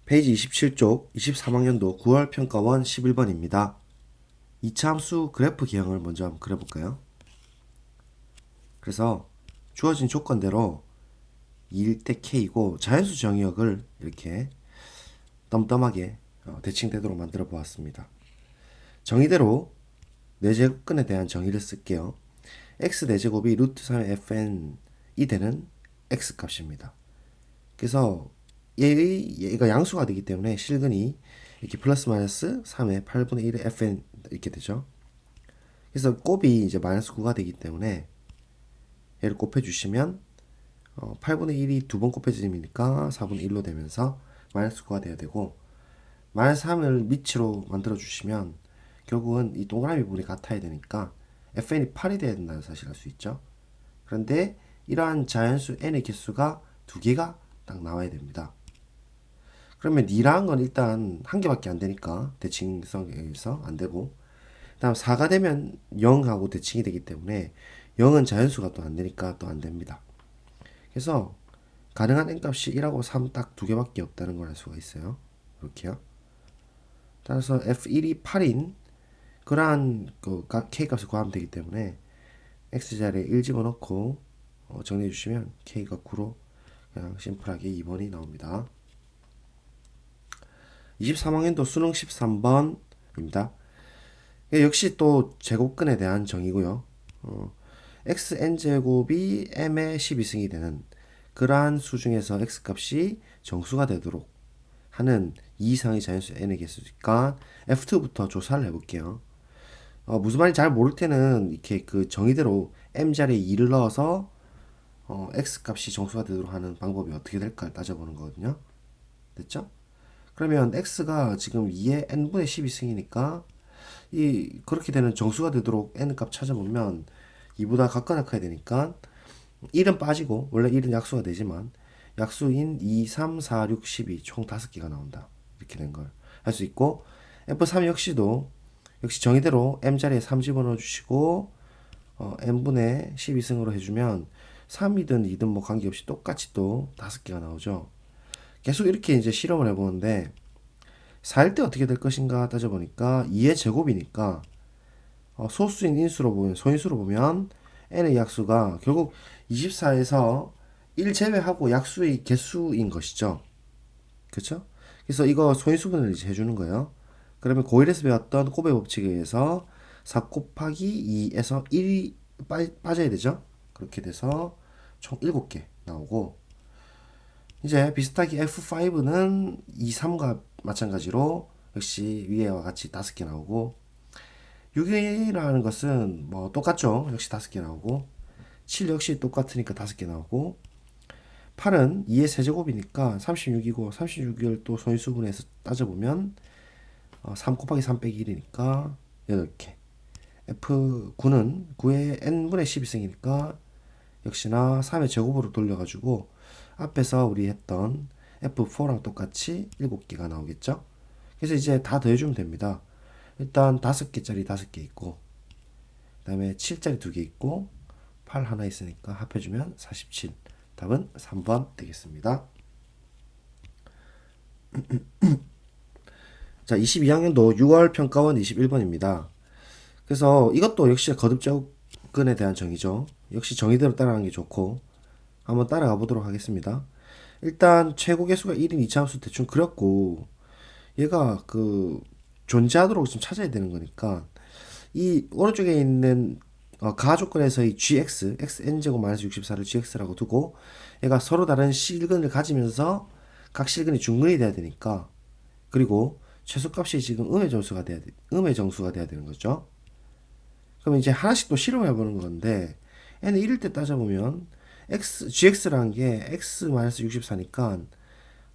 페이지 27쪽 23학년도 9월 평가원 11번입니다. 2차 함수 그래프 기형을 먼저 한번 그려볼까요? 그래서 주어진 조건대로 2일 때 K이고 자연수 정의역을 이렇게 덤덤하게 대칭되도록 만들어 보았습니다. 정의대로 4제곱근에 대한 정의를 쓸게요. x 4제곱이 루트 3의 fn이 되는 x값입니다. 그래서 얘가 양수가 되기 때문에 실근이 이렇게 플러스 마이너스 3의 8분의 1의 fn 이렇게 되죠. 그래서 곱이 이제 마이너스 9가 되기 때문에 얘를 곱해주시면 8분의 1이 두 번 곱해짐이니까 4분의 1로 되면서 마이너스 9가 돼야 되고 마이너스 3을 밑으로 만들어 주시면 결국은 이 동그라미 부분이 같아야 되니까 fn이 8이 돼야 된다는 사실을 알 수 있죠. 그런데 이러한 자연수 n의 개수가 두 개가 딱 나와야 됩니다. 그러면 니라는 건 일단 한 개밖에 안 되니까 대칭성에 의해서 안 되고, 다음 4가 되면 0하고 대칭이 되기 때문에 0은 자연수가 또 안 되니까 또 안 됩니다. 그래서 가능한 n값이 1하고 3 딱 두 개밖에 없다는 걸 알 수가 있어요. 이렇게요. 따라서 f1이 8인 그러한 그 k값을 구하면 되기 때문에 x자리에 1 집어넣고 정리해 주시면 k가 9로 그냥 심플하게 2번이 나옵니다. 23학년도 수능 13번입니다. 역시 또 제곱근에 대한 정의고요. xn제곱이 m의 12승이 되는 그러한 수 중에서 x값이 정수가 되도록 하는 2 이상의 자연수 n의 개수니까 f2부터 조사를 해볼게요. 무슨 말인지 잘 모를 때는 이렇게 그 정의대로 m자리에 2를 넣어서 x값이 정수가 되도록 하는 방법이 어떻게 될까 따져보는 거거든요. 됐죠? 그러면 x가 지금 2의 n분의 12승이니까 이 그렇게 되는 정수가 되도록 n 값 찾아보면 2보다 각각 커야 되니까 1은 빠지고, 원래 1은 약수가 되지만 약수인 2, 3, 4, 6, 12 총 5개가 나온다. 이렇게 된 걸 할 수 있고, F3 역시 정의대로 m자리에 3 집어넣어 주시고 n분의 12승으로 해주면 3이든 2든 뭐 관계없이 똑같이 또 5개가 나오죠. 계속 이렇게 이제 실험을 해보는데 4일 때 어떻게 될 것인가 따져보니까 2의 제곱이니까 소수인 인수로 보면, 소인수로 보면 n의 약수가 결국 24에서 1 제외하고 약수의 개수인 것이죠. 그렇죠? 그래서 이거 소인수분을 이제 해주는 거예요. 그러면 고1에서 배웠던 곱의 법칙에 의해서 4 곱하기 2에서 1이 빠져야 되죠. 그렇게 돼서 총 7개 나오고, 이제 비슷하게 F5는 2, 3과 마찬가지로 역시 위에와 같이 5개 나오고, 6이라는 것은 뭐 똑같죠. 역시 5개 나오고, 7 역시 똑같으니까 5개 나오고, 8은 2의 세제곱이니까 36이고 36을 또 소인수분해서 따져보면 3 곱하기 3 빼기 1이니까 8개. F9는 9의 n분의 12승이니까 역시나 3의 제곱으로 돌려가지고 앞에서 우리 했던 F4랑 똑같이 7개가 나오겠죠. 그래서 이제 다 더해주면 됩니다. 일단 5개짜리 5개 있고, 그 다음에 7짜리 2개 있고 8 하나 있으니까 합해주면 47. 답은 3번 되겠습니다. 자, 22학년도 6월 평가원 21번입니다. 그래서 이것도 역시 거듭제곱근에 대한 정의죠. 역시 정의대로 따라가는 게 좋고 한번 따라가 보도록 하겠습니다. 일단 최고 개수가 1인 2차함수 대충 그렸고, 얘가 그 존재하도록 좀 찾아야 되는 거니까 이 오른쪽에 있는 가조건에서의 gx, xn제곱 마이너스 64를 gx라고 두고 얘가 서로 다른 실근을 가지면서 각 실근이 중근이 돼야 되니까, 그리고 최소값이 지금 음의 정수가 돼야 되는 거죠. 그럼 이제 하나씩 또 실험해 보는 건데, n은 1일 때 따져보면 gx라는 게 x-64니까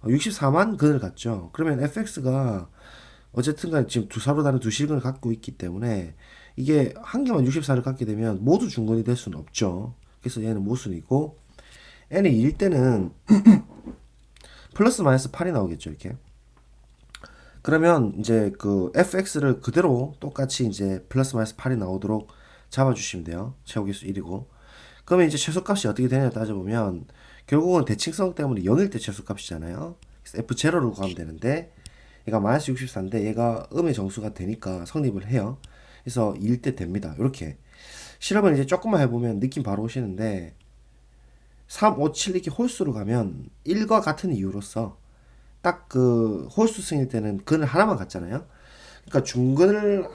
64만 근을 갖죠. 그러면 fx가 어쨌든 간에 지금 서로 다른 두 실근을 갖고 있기 때문에 이게 한 개만 64를 갖게 되면 모두 중근이 될 수는 없죠. 그래서 얘는 모순이고, n이 2일 때는 플러스 마이너스 8이 나오겠죠, 이렇게. 그러면 이제 그 fx를 그대로 똑같이 이제 플러스 마이너스 8이 나오도록 잡아주시면 돼요. 최고개수 1이고. 그러면 이제 최소값이 어떻게 되냐 따져보면 결국은 대칭성 때문에 0일 때 최소값이잖아요. 그래서 F0를 구하면 되는데 얘가 마이너스 64인데 얘가 음의 정수가 되니까 성립을 해요. 그래서 2일 때 됩니다. 이렇게 실험을 이제 조금만 해보면 느낌 바로 오시는데 3, 5, 7 이렇게 홀수로 가면 1과 같은 이유로서 딱 그 홀수 승일 때는 근을 하나만 갖잖아요. 그러니까 중근을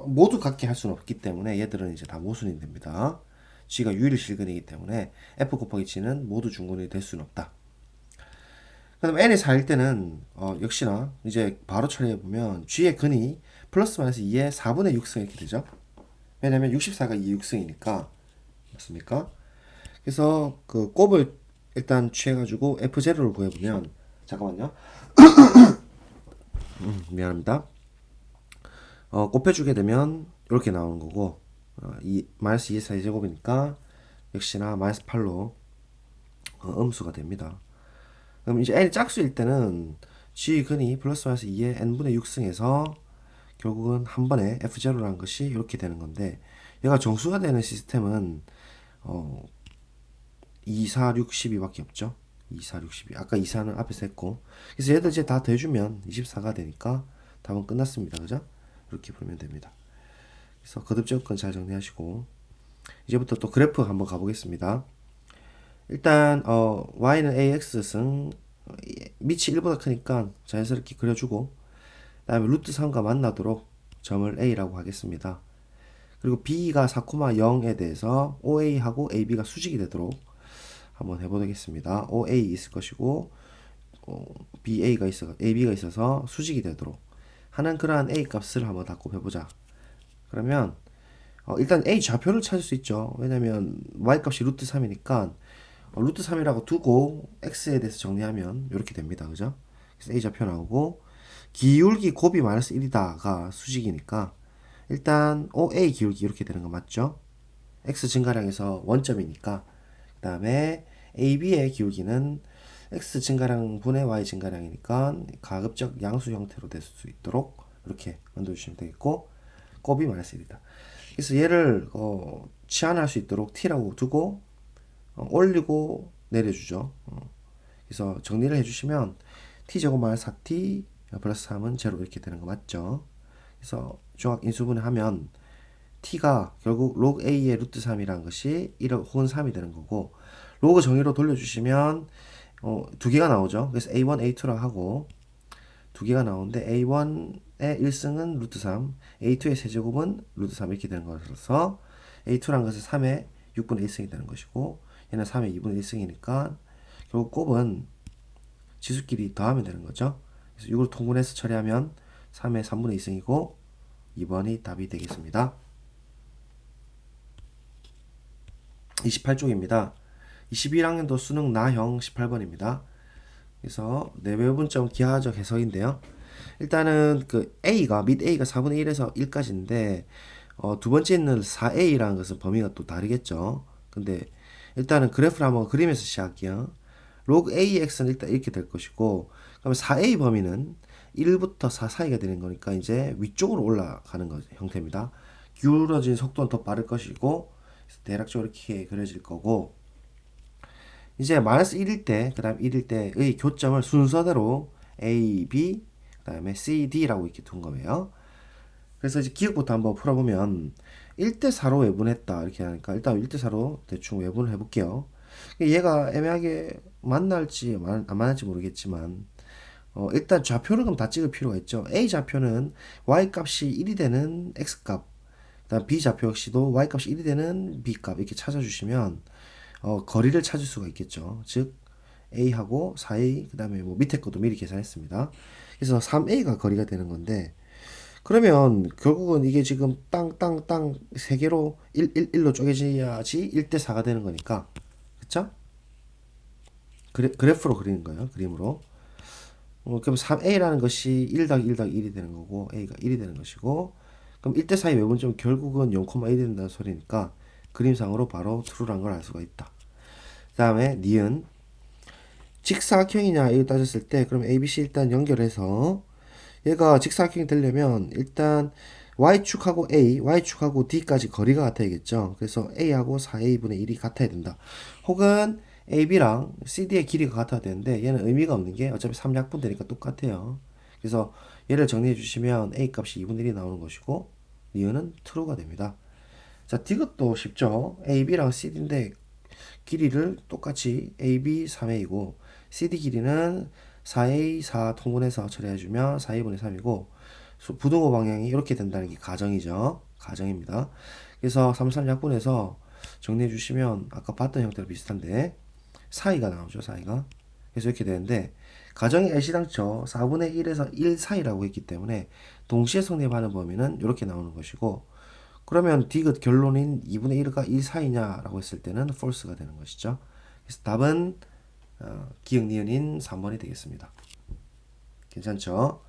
모두 갖게 할 수는 없기 때문에 얘들은 이제 다 모순이 됩니다. G가 유일 실근이기 때문에 F 곱하기 G는 모두 중근이 될 수는 없다. 그다음 n이 4일 때는 역시나 이제 바로 처리해 보면 G의 근이 플러스 마이너스 2의 4분의 6승 이렇게 되죠. 왜냐면 64가 2의 6승이니까 맞습니까? 그래서 그 곱을 일단 취해가지고 F0를 구해보면 잠깐만요. 미안합니다. 곱해주게 되면 이렇게 나오는 거고 마이너스 2의 4제곱이니까 역시나 마이너스 8로 음수가 됩니다. 그럼 이제 n이 짝수일 때는 g 근이 플러스 마이너스 2의 n분의 6승에서 결국은 한 번에 f0라는 것이 이렇게 되는 건데 얘가 정수가 되는 시스템은 2, 4, 6, 12밖에 없죠. 2, 4, 6, 12 아까 2, 4는 앞에서 했고 그래서 얘들 이제 다 대주면 24가 되니까 답은 끝났습니다. 그죠? 이렇게 보면 됩니다. 그래서 거듭제곱근 잘 정리하시고 이제부터 또 그래프 한번 가보겠습니다. 일단 y는 ax승 밑이 1보다 크니까 자연스럽게 그려주고 그 다음에 루트 3과 만나도록 점을 a라고 하겠습니다. 그리고 b가 4,0에 대해서 oa하고 ab가 수직이 되도록 한번 해보겠습니다. oa 있을 것이고 ba가 있어서 수직이 되도록 하는 그러한 a 값을 한번 다 곱해보자. 그러면 일단 a 좌표를 찾을 수 있죠. 왜냐면 y 값이 루트 3이니까 루트 3이라고 두고 x에 대해서 정리하면 이렇게 됩니다. 그죠? 그래서 a 좌표 나오고 기울기 곱이 마이너스 1이다가 수직이니까 일단 OA 기울기 이렇게 되는 거 맞죠? x 증가량에서 원점이니까 그 다음에 AB의 기울기는 x 증가량 분의 y 증가량이니까 가급적 양수 형태로 될 수 있도록 이렇게 만들어주시면 되겠고 곱이 마이너스 1이다. 그래서 얘를 치환할 수 있도록 t라고 두고 올리고 내려주죠. 그래서 정리를 해주시면 t제곱 마이너스 4t 플러스 3은 제로 이렇게 되는 거 맞죠? 그래서 조각 인수분해 하면 t가 결국 log a의 루트 3이라는 것이 1 혹은 3이 되는 거고 로그 정의로 돌려주시면 두 개가 나오죠. 그래서 a1, a2라 하고 두 개가 나오는데 a1의 1승은 루트 3, a2의 세제곱은 루트 3 이렇게 되는 거라서 a2라는 것은 3의 6분의 1승이 되는 것이고 얘는 3의 2분의 1승이니까 결국 곱은 지수끼리 더하면 되는 거죠. 그래서 6을 통분해서 처리하면 3의 3분의 2승이고 2번이 답이 되겠습니다. 28쪽입니다. 21학년도 수능 나형 18번입니다. 그래서 내외분점 기하적 해석인데요. 일단은 그 A가 밑 A가 4분의 1에서 1까지인데 두 번째 있는 4A라는 것은 범위가 또 다르겠죠. 근데 일단은 그래프를 한번 그리면서 시작할게요. log AX는 일단 이렇게 될 것이고 그러면 4A 범위는 1부터 4 사이가 되는 거니까 이제 위쪽으로 올라가는 형태입니다. 기울어진 속도는 더 빠를 것이고 대략적으로 이렇게 그려질 거고 이제 마이너스 1일 때, 그 다음 1일 때의 교점을 순서대로 A, B, 그 다음에 C, D라고 이렇게 둔 거예요. 그래서 이제 기억부터 한번 풀어보면 1대 4로 외분했다 이렇게 하니까 일단 1대 4로 대충 외분을 해볼게요. 얘가 애매하게 만날지 안 만날지 모르겠지만 일단 좌표를 그럼 다 찍을 필요가 있죠. A 좌표는 Y 값이 1이 되는 X 값, 그다음 B 좌표 역시도 Y 값이 1이 되는 B 값 이렇게 찾아주시면 거리를 찾을 수가 있겠죠. 즉 A하고 4A 그 다음에 뭐 밑에 것도 미리 계산했습니다. 그래서 3A가 거리가 되는 건데 그러면 결국은 이게 지금 땅 세 개로 1로 쪼개져야지 1대 4가 되는 거니까 그쵸? 그래프로 그리는 거예요. 그림으로. 그럼 3A라는 것이 1 더하기 1 더하기 1이 되는 거고 A가 1이 되는 것이고 그럼 1대 4의 외분점 결국은 0,1이 된다는 소리니까 그림상으로 바로 true란 걸 알 수가 있다. 그 다음에 니은 직사각형이냐 이거 따졌을 때 그럼 ABC 일단 연결해서 얘가 직사각형이 되려면 일단 Y축하고 A, Y축하고 D까지 거리가 같아야겠죠. 그래서 A하고 4A분의 1이 같아야 된다. 혹은 AB랑 CD의 길이가 같아야 되는데 얘는 의미가 없는 게 어차피 3약분 되니까 똑같아요. 그래서 얘를 정리해 주시면 A 값이 2분의 1이 나오는 것이고 니은은 true가 됩니다. 자, 디귿도 쉽죠. AB랑 CD인데 길이를 똑같이 AB 3A이고 CD 길이는 4A 4 통분해서 처리해주면 4 2분의 3이고 부등호 방향이 이렇게 된다는 게 가정이죠. 가정입니다. 그래서 3, 3 약분해서 정리해 주시면 아까 봤던 형태랑 비슷한데 사이가 나오죠. 사이가. 그래서 이렇게 되는데 가정이 애시당초 4분의 1에서 1 사이라고 했기 때문에 동시에 성립하는 범위는 이렇게 나오는 것이고 그러면 디귿 결론인 2분의 1과 1 사이냐라고 했을 때는 false가 되는 것이죠. 그래서 답은 기역 니은인 3번이 되겠습니다. 괜찮죠?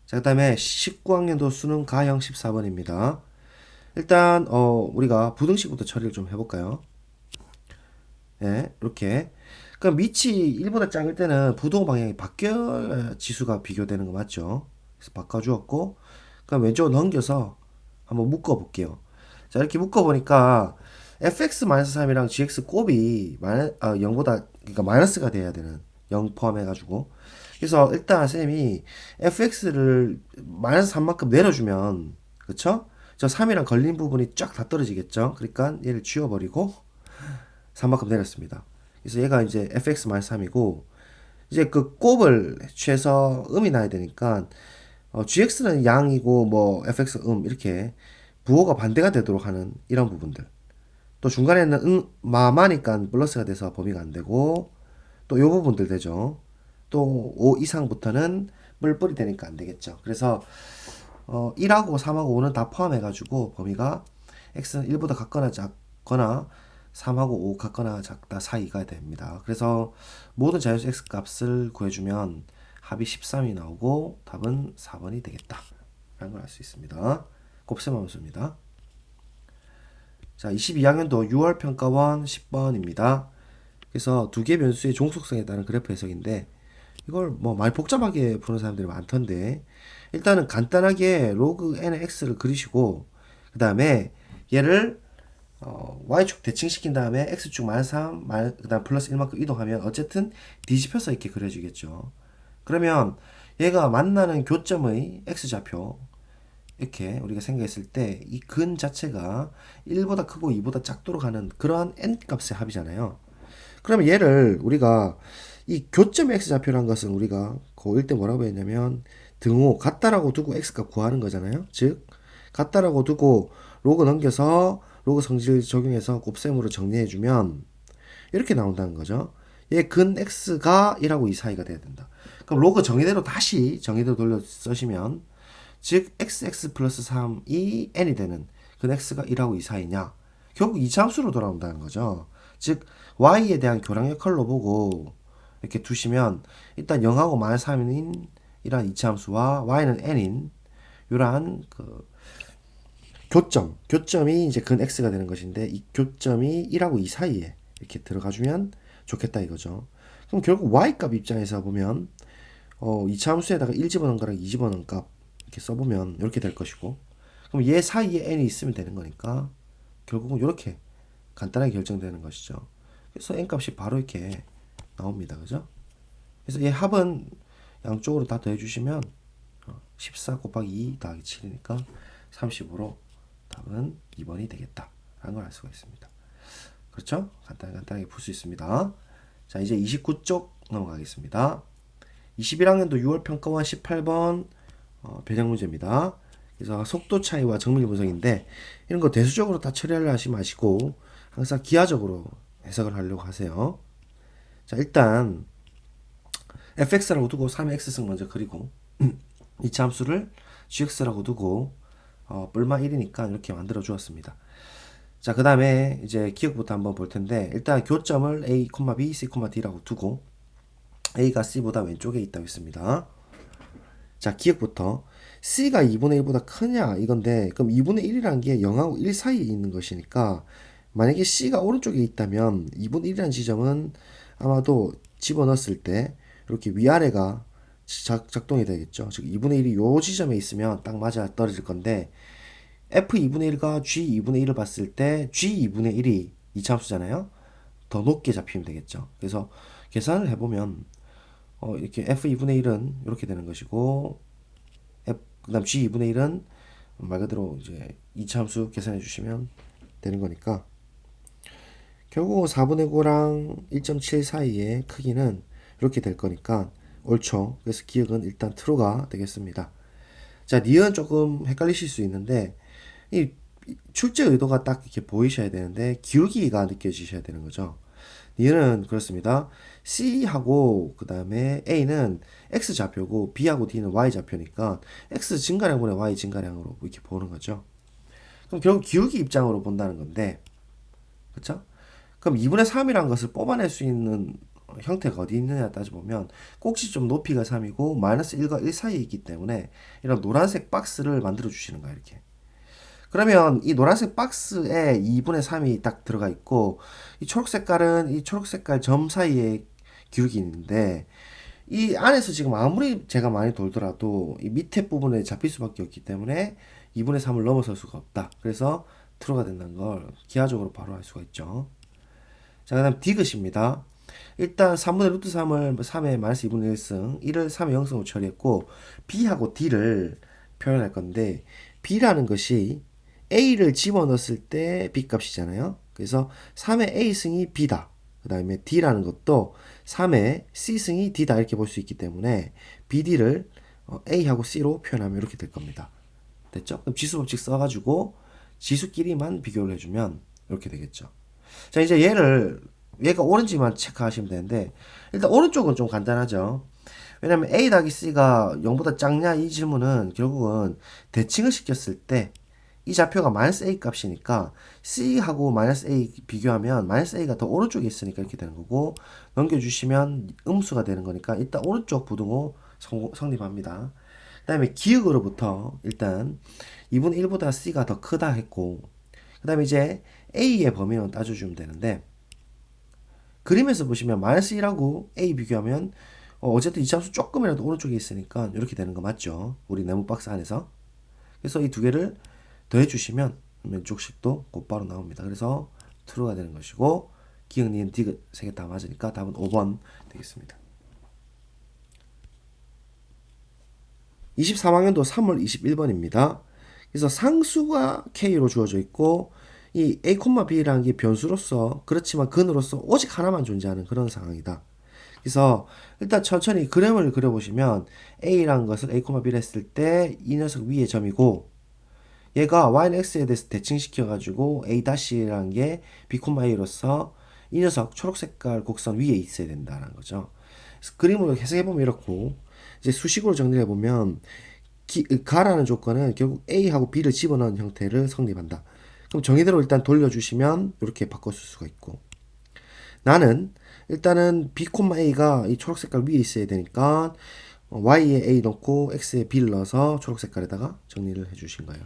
자, 그 다음에 19학년도 수능 가형 14번입니다. 일단 우리가 부등식부터 처리를 좀 해볼까요? 네, 이렇게. 그럼 밑이 1보다 작을 때는 부동 방향이 바뀌어야 지수가 비교되는 거 맞죠? 그래서 바꿔주었고, 그럼 왼쪽으로 넘겨서 한번 묶어볼게요. 자, 이렇게 묶어보니까 fx-3이랑 gx 곱이 0보다, 그러니까 마이너스가 돼야 되는 0 포함해가지고. 그래서 일단 쌤이 fx를 마이너스 3만큼 내려주면, 그쵸? 저 3이랑 걸린 부분이 쫙 다 떨어지겠죠? 그러니까 얘를 지워버리고 3만큼 내렸습니다. 그래서 얘가 이제 fx-3이고, 이제 그 곱을 취해서 음이 나야 되니까, gx는 양이고, 뭐, fx 이렇게 부호가 반대가 되도록 하는 이런 부분들. 또 중간에는 마마니까 플러스가 돼서 범위가 안 되고, 또 요 부분들 되죠. 또 5 이상부터는 뿔뿔이 되니까 안 되겠죠. 그래서 1하고 3하고 5는 다 포함해가지고 범위가 x는 1보다 같거나 작거나 3하고 5 같거나 작다 사이가 됩니다. 그래서 모든 자연수 x 값을 구해주면 합이 13이 나오고 답은 4번이 되겠다 라는 걸 알 수 있습니다. 곱셈 함수입니다. 자, 22학년도 6월 평가원 10번입니다. 그래서 두 개 변수의 종속성에 따른 그래프 해석인데 이걸 뭐 많이 복잡하게 푸는 사람들이 많던데 일단은 간단하게 로그 n의 x를 그리시고 그 다음에 얘를 y축 대칭시킨 다음에 x축 -3 그 다음 플러스 1만큼 이동하면 어쨌든 뒤집혀서 이렇게 그려지겠죠. 그러면 얘가 만나는 교점의 x좌표 이렇게 우리가 생각했을 때 이 근 자체가 1보다 크고 2보다 작도록 하는 그러한 n 값의 합이잖아요. 그러면 얘를 우리가 이 교점의 x좌표라는 것은 우리가 고1 때 뭐라고 했냐면 등호 같다라고 두고 x값 구하는 거잖아요. 즉 같다라고 두고 로그 넘겨서 로그 성질 적용해서 곱셈으로 정리해주면 이렇게 나온다는 거죠. 얘 근 x가 1하고 2 사이가 돼야 된다. 그럼 로그 정의대로 다시 정의대로 돌려 쓰시면 즉 xx 플러스 3이 n이 되는 근 x가 1하고 2 사이냐 결국 이차함수로 돌아온다는 거죠. 즉 y에 대한 교량의 컬러 보고 이렇게 두시면 일단 0하고 -3인 이러한 이차함수와 y는 n인 이러한 그 교점이 이제 근 x가 되는 것인데 이 교점이 1하고 2 사이에 이렇게 들어가주면 좋겠다 이거죠. 그럼 결국 y값 입장에서 보면 이차함수에다가 1 집어넣은 거랑 2 집어넣은 값 이렇게 써보면 이렇게 될 것이고 그럼 얘 사이에 n이 있으면 되는 거니까 결국은 이렇게 간단하게 결정되는 것이죠. 그래서 n값이 바로 이렇게 나옵니다. 그죠? 그래서 얘 합은 양쪽으로 다 더해주시면 14 곱하기 2 더하기 7이니까 35로 답은 2번이 되겠다 라는 걸 알 수가 있습니다. 그렇죠? 간단하게 풀 수 있습니다. 자, 이제 29쪽 넘어가겠습니다. 21학년도 6월 평가원 18번 배경 문제입니다. 그래서 속도 차이와 정밀 분석인데 이런 거 대수적으로 다 처리하려 하지 마시고 항상 기하적으로 해석을 하려고 하세요. 자, 일단 fx라고 두고 3의 x승 먼저 그리고 이차 함수를 gx라고 두고 뿔마 1이니까 이렇게 만들어 주었습니다. 자, 그 다음에 이제 기억부터 한번 볼 텐데 일단 교점을 a, b, c, d라고 두고 a가 c보다 왼쪽에 있다고 했습니다. 자, 기억부터 c가 2분의 1보다 크냐 이건데 그럼 2분의 1이라는 게 0하고 1 사이에 있는 것이니까 만약에 c가 오른쪽에 있다면 2분의 1이라는 지점은 아마도 집어넣었을 때 이렇게 위아래가 작동이 되겠죠. 즉 2분의 1이 요 지점에 있으면 딱 맞아 떨어질 건데 f 2분의 1과 g 2분의 1을 봤을 때 g 2분의 1이 이차함수잖아요. 더 높게 잡히면 되겠죠. 그래서 계산을 해보면 이렇게 f2분의 1은 이렇게 되는 것이고 그 다음 g2분의 1은 말 그대로 이제 이차함수 계산해 주시면 되는 거니까 결국 4분의 9랑 1.7 사이의 크기는 이렇게 될 거니까 옳죠. 그래서 기억은 일단 true가 되겠습니다. 자, 니은 조금 헷갈리실 수 있는데 이 출제 의도가 딱 이렇게 보이셔야 되는데 기울기가 느껴지셔야 되는 거죠. 니은 그렇습니다. C하고 그 다음에 A는 X 좌표고 B하고 D는 Y 좌표니까 X 증가량분의 Y 증가량으로 이렇게 보는 거죠. 그럼 결국 기울기 입장으로 본다는 건데 그렇죠? 그럼 2분의 3이라는 것을 뽑아낼 수 있는 형태가 어디 있느냐 따져보면 꼭지점 높이가 3이고 마이너스 1과 1 사이에 있기 때문에 이런 노란색 박스를 만들어 주시는 거야 이렇게. 그러면 이 노란색 박스에 2분의 3이 딱 들어가 있고 이 초록 색깔은 이 초록 색깔 점 사이에 기울기 있는데 이 안에서 지금 아무리 제가 많이 돌더라도 이 밑에 부분에 잡힐 수밖에 없기 때문에 2분의 3을 넘어설 수가 없다. 그래서 true가 된다는 걸 기하적으로 바로 알 수가 있죠. 자, 그 다음 디귿입니다. 일단 3분의 루트 3을 3의 마이너스 2분의 1승 1을 3의 0승으로 처리했고 B하고 D를 표현할 건데 B라는 것이 A를 집어넣었을 때 B 값이잖아요. 그래서 3의 A승이 B다. 그 다음에 D라는 것도 3의 C승이 D다 이렇게 볼 수 있기 때문에 BD를 A하고 C로 표현하면 이렇게 될 겁니다. 됐죠? 그럼 지수법칙 써가지고 지수끼리만 비교를 해주면 이렇게 되겠죠. 자, 이제 얘가 옳은지만 체크하시면 되는데 일단 오른쪽은 좀 간단하죠. 왜냐면 A 더하기 C가 0보다 작냐 이 질문은 결국은 대칭을 시켰을 때 이 좌표가 마이너스 A 값이니까 C하고 마이너스 A 비교하면 마이너스 A가 더 오른쪽에 있으니까 이렇게 되는 거고 넘겨주시면 음수가 되는 거니까 일단 오른쪽 부등호 성립합니다. 그 다음에 기역으로부터 일단 2분의 1보다 C가 더 크다 했고 그 다음에 이제 A의 범위는 따져주면 되는데 그림에서 보시면 마이너스 1하고 A 비교하면 어쨌든 이 차수 조금이라도 오른쪽에 있으니까 이렇게 되는 거 맞죠? 우리 네모 박스 안에서. 그래서 이 두 개를 더해주시면 왼쪽식도 곧바로 나옵니다. 그래서 true가 되는 것이고 기역, 니은, 디귿 세 개 다 맞으니까 답은 5번 되겠습니다. 23학년도 3월 21번입니다. 그래서 상수가 K로 주어져 있고 이 A, B라는 게 변수로서 그렇지만 근으로서 오직 하나만 존재하는 그런 상황이다. 그래서 일단 천천히 그림을 그려보시면 A라는 것을 A, B를 했을 때 이 녀석 위에 점이고 얘가 Y는 X에 대해서 대칭시켜가지고 A-라는 게 B, A로서 이 녀석 초록색깔 곡선 위에 있어야 된다는 거죠. 그래서 그림으로 해석해보면 이렇고 이제 수식으로 정리해보면 가라는 조건은 결국 A하고 B를 집어넣은 형태를 성립한다. 그럼 정의대로 일단 돌려주시면 이렇게 바꿔줄 수가 있고 나는 일단은 B, A가 이 초록색깔 위에 있어야 되니까 Y에 A 넣고 X에 B를 넣어서 초록색깔에다가 정리를 해주신 거예요.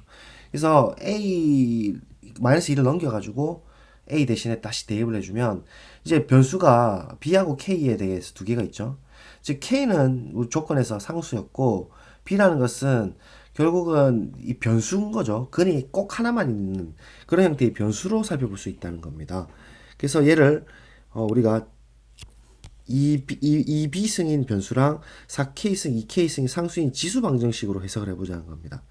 그래서 A 마이너스 2를 넘겨가지고 A 대신에 다시 대입을 해주면 이제 변수가 B하고 K에 대해서 두 개가 있죠. 즉 K는 우리 조건에서 상수였고 B라는 것은 결국은 이 변수인 거죠. 근이 꼭 하나만 있는 그런 형태의 변수로 살펴볼 수 있다는 겁니다. 그래서 얘를 우리가 2B승인 변수랑 4K승, 2K승인 상수인 지수 방정식으로 해석을 해보자는 겁니다.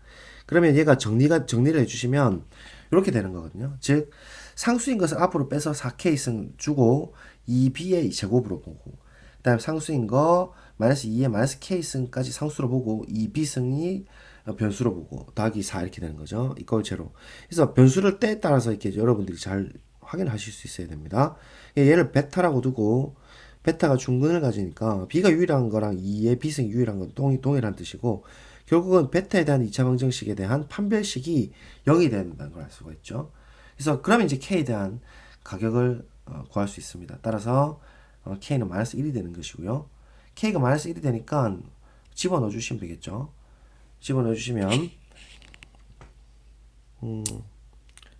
그러면 얘가 정리를 해주시면 이렇게 되는 거거든요. 즉 상수인 것을 앞으로 빼서 4K승 주고 2B의 제곱으로 보고 그 다음에 상수인 거 마이너스 2에 마이너스 K승까지 상수로 보고 2B승이 변수로 보고 더하기 4 이렇게 되는 거죠. 이걸 제로. 그래서 변수를 때에 따라서 이렇게 여러분들이 잘 확인하실 수 있어야 됩니다. 얘를 베타라고 두고 베타가 중근을 가지니까 B가 유일한 거랑 2의 B승이 유일한 건 동일한 뜻이고 결국은 베타에 대한 2차 방정식에 대한 판별식이 0이 된다는 걸 알 수가 있죠. 그래서 그러면 이제 K에 대한 가격을 구할 수 있습니다. 따라서 K는 마이너스 1이 되는 것이고요. K가 마이너스 1이 되니까 집어넣어 주시면 되겠죠. 집어넣어 주시면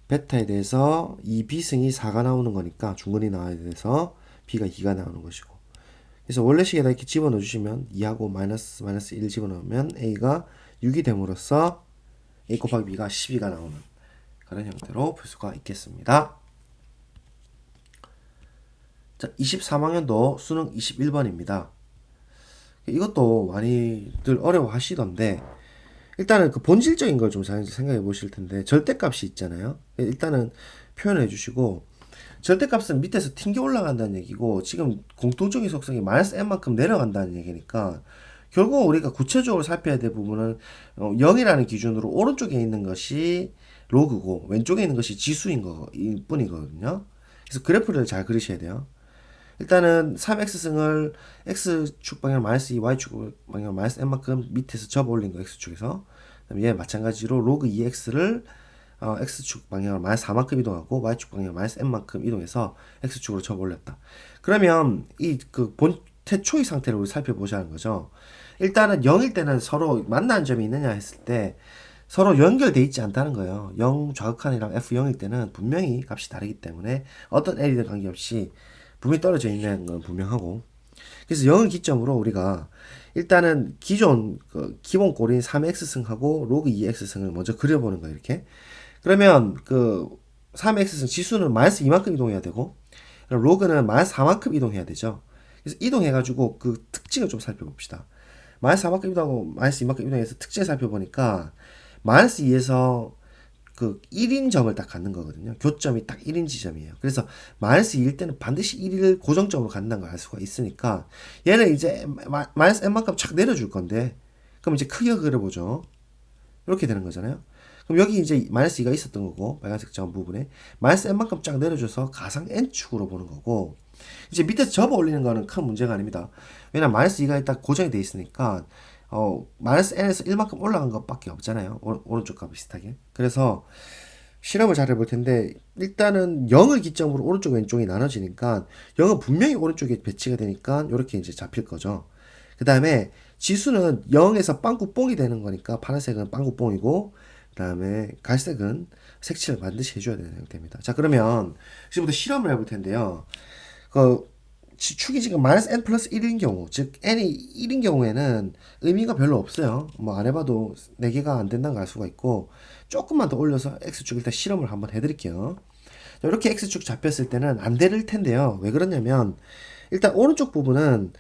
베타에 대해서 2B승이 4가 나오는 거니까 중근이 나와야 돼서 B가 2가 나오는 것이고 그래서 원래식에다 이렇게 집어넣어 주시면 2하고 마이너스 1 집어넣으면 A가 6이 됨으로써 A 곱하기 B가 12가 나오는 그런 형태로 볼 수가 있겠습니다. 자, 23학년도 수능 21번입니다. 이것도 많이들 어려워하시던데 일단은 그 본질적인 걸 좀 생각해 보실 텐데 절대값이 있잖아요. 일단은 표현해 주시고 절대값은 밑에서 튕겨 올라간다는 얘기고 지금 공통적인 속성이 마이너스 n만큼 내려간다는 얘기니까 결국 우리가 구체적으로 살펴야 될 부분은 0이라는 기준으로 오른쪽에 있는 것이 로그고 왼쪽에 있는 것이 지수인 뿐이거든요. 그래서 그래프를 잘 그리셔야 돼요. 일단은 3x승을 x축 방향 마이너스 2, y축 방향 마이너스 n만큼 밑에서 접어 올린 거 x축에서 그다음에 얘 마찬가지로 로그 2x를 x축 방향으로 마이너스 4만큼 이동하고 y축 방향 마이너스 n만큼 이동해서 x축으로 접어 올렸다. 그러면 이 그 본 태초의 상태를 우리 살펴보자는 거죠. 일단은 0일 때는 서로 만나는 점이 있느냐 했을 때 서로 연결돼 있지 않다는 거예요. 0 좌극한이랑 f0일 때는 분명히 값이 다르기 때문에 어떤 l이든 관계없이 분명히 떨어져 있는 건 분명하고 그래서 0을 기점으로 우리가 일단은 기존 그 기본 꼴인 3x승하고 로그 2x승을 먼저 그려보는 거예요. 이렇게 그러면 그 3x승 지수는 마이너스 2만큼 이동해야 되고 로그는 마이너스 4만큼 이동해야 되죠. 그래서 이동해가지고 그 특징을 좀 살펴봅시다. 마이너스 4만큼 이동하고 마이너스 2만큼 이동해서 특징을 살펴보니까 마이너스 2에서 그 1인 점을 딱 갖는 거거든요. 교점이 딱 1인 지점이에요. 그래서 마이너스 2일 때는 반드시 1을 고정점으로 갖는다는 걸 알 수가 있으니까 얘는 이제 마이너스 n만큼 착 내려줄 건데 그럼 이제 크게 그려보죠. 이렇게 되는 거잖아요. 그럼 여기 이제 마이너스 2가 있었던 거고 빨간색 점 부분에 마이너스 n만큼 쫙 내려줘서 가상 n축으로 보는 거고 이제 밑에서 접어 올리는 거는 큰 문제가 아닙니다. 왜냐면 마이너스 2가 일단 고정이 돼 있으니까 마이너스 n에서 1만큼 올라간 것밖에 없잖아요. 오른쪽과 비슷하게. 그래서 실험을 잘 해볼 텐데 일단은 0을 기점으로 오른쪽 왼쪽이 나눠지니까 0은 분명히 오른쪽에 배치가 되니까 이렇게 이제 잡힐 거죠. 그 다음에 지수는 0에서 빵꾸뽕이 되는 거니까 파란색은 빵꾸뽕이고 그 다음에 갈색은 색칠을 반드시 해줘야 되는 형태입니다. 자 그러면 지금부터 실험을 해볼 텐데요. 그 축이 지금 마이너스 n 플러스 1인 경우 즉 n이 1인 경우에는 의미가 별로 없어요. 뭐 안 해봐도 4개가 안 된다는 걸 알 수가 있고 조금만 더 올려서 x축 일단 실험을 한번 해드릴게요. 자, 이렇게 x축 잡혔을 때는 안 될 텐데요. 왜 그러냐면 일단 오른쪽 부분은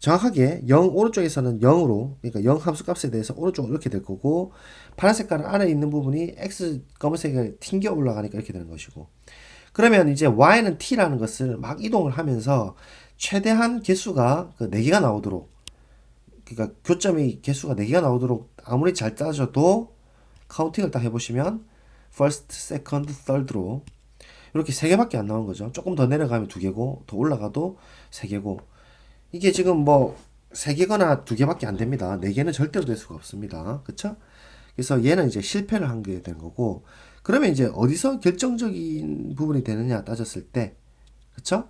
정확하게 0 오른쪽에서는 0으로 그러니까 0 함수 값에 대해서 오른쪽으로 이렇게 될 거고 파란 색깔 안에 있는 부분이 x 검은색에 튕겨 올라가니까 이렇게 되는 것이고 그러면 이제 y는 t라는 것을 막 이동을 하면서 최대한 개수가 그 4개가 나오도록 그러니까 교점이 개수가 4개가 나오도록 아무리 잘 따져도 카운팅을 딱 해보시면 first, second, third로 이렇게 3개밖에 안 나온 거죠. 조금 더 내려가면 2개고 더 올라가도 3개고 이게 지금 뭐 3개거나 2개밖에 안 됩니다. 4개는 절대로 될 수가 없습니다. 그쵸? 그래서 얘는 이제 실패를 한 게 된 거고 그러면 이제 어디서 결정적인 부분이 되느냐 따졌을 때 그쵸?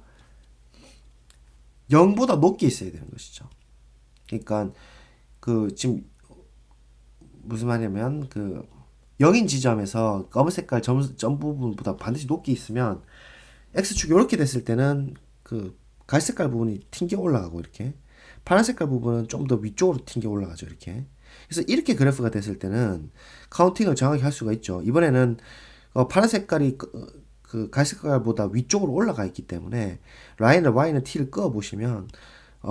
0보다 높게 있어야 되는 것이죠. 그러니까 그 지금 무슨 말이냐면 그 0인 지점에서 검은 색깔 점 부분보다 반드시 높게 있으면 X축이 이렇게 됐을 때는 그 갈색깔 부분이 튕겨 올라가고 이렇게 파란 색깔 부분은 좀 더 위쪽으로 튕겨 올라가죠 이렇게. 그래서 이렇게 그래프가 됐을 때는 카운팅을 정확히 할 수가 있죠. 이번에는 파란 색깔이 그 갈색깔보다 위쪽으로 올라가 있기 때문에 라인을 y는 t를 끄어 보시면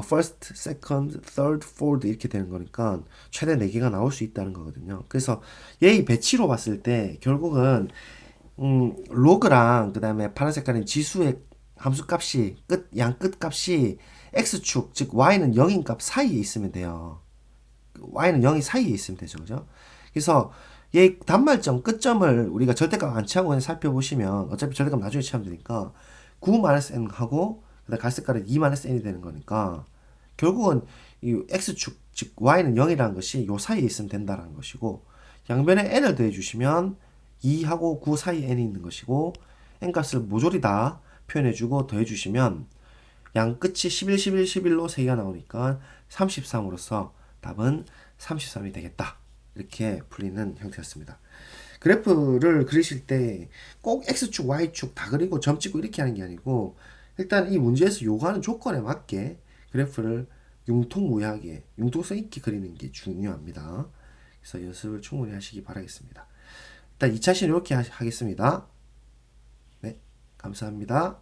first, second, third, fourth 이렇게 되는 거니까 최대 4개가 나올 수 있다는 거거든요. 그래서 얘의 배치로 봤을 때 결국은 로그랑 그 다음에 파란 색깔인 지수의 함수값이 양끝 값이 x축 즉 y는 0인 값 사이에 있으면 돼요. y는 0이 사이에 있으면 되죠. 그죠? 그래서 얘 단말점 끝점을 우리가 절대값 안 취하고 그냥 살펴보시면 어차피 절대값 나중에 취하면 되니까 9-n 하고 그다음 갈색깔은 2-n이 되는 거니까 결국은 이 x축 즉 y는 0이라는 것이 요 사이에 있으면 된다는 것이고 양변에 n을 더해 주시면 2하고 9 사이에 n이 있는 것이고 n값을 모조리 다 표현해주고 더해주시면 양 끝이 11, 11, 11로 3개가 나오니까 33으로서 답은 33이 되겠다. 이렇게 풀리는 형태였습니다. 그래프를 그리실 때 꼭 x축, y축 다 그리고 점 찍고 이렇게 하는 게 아니고 일단 이 문제에서 요구하는 조건에 맞게 그래프를 융통무약하게 융통성 있게 그리는 게 중요합니다. 그래서 연습을 충분히 하시기 바라겠습니다. 일단 2차 시는 이렇게 하겠습니다. 네, 감사합니다.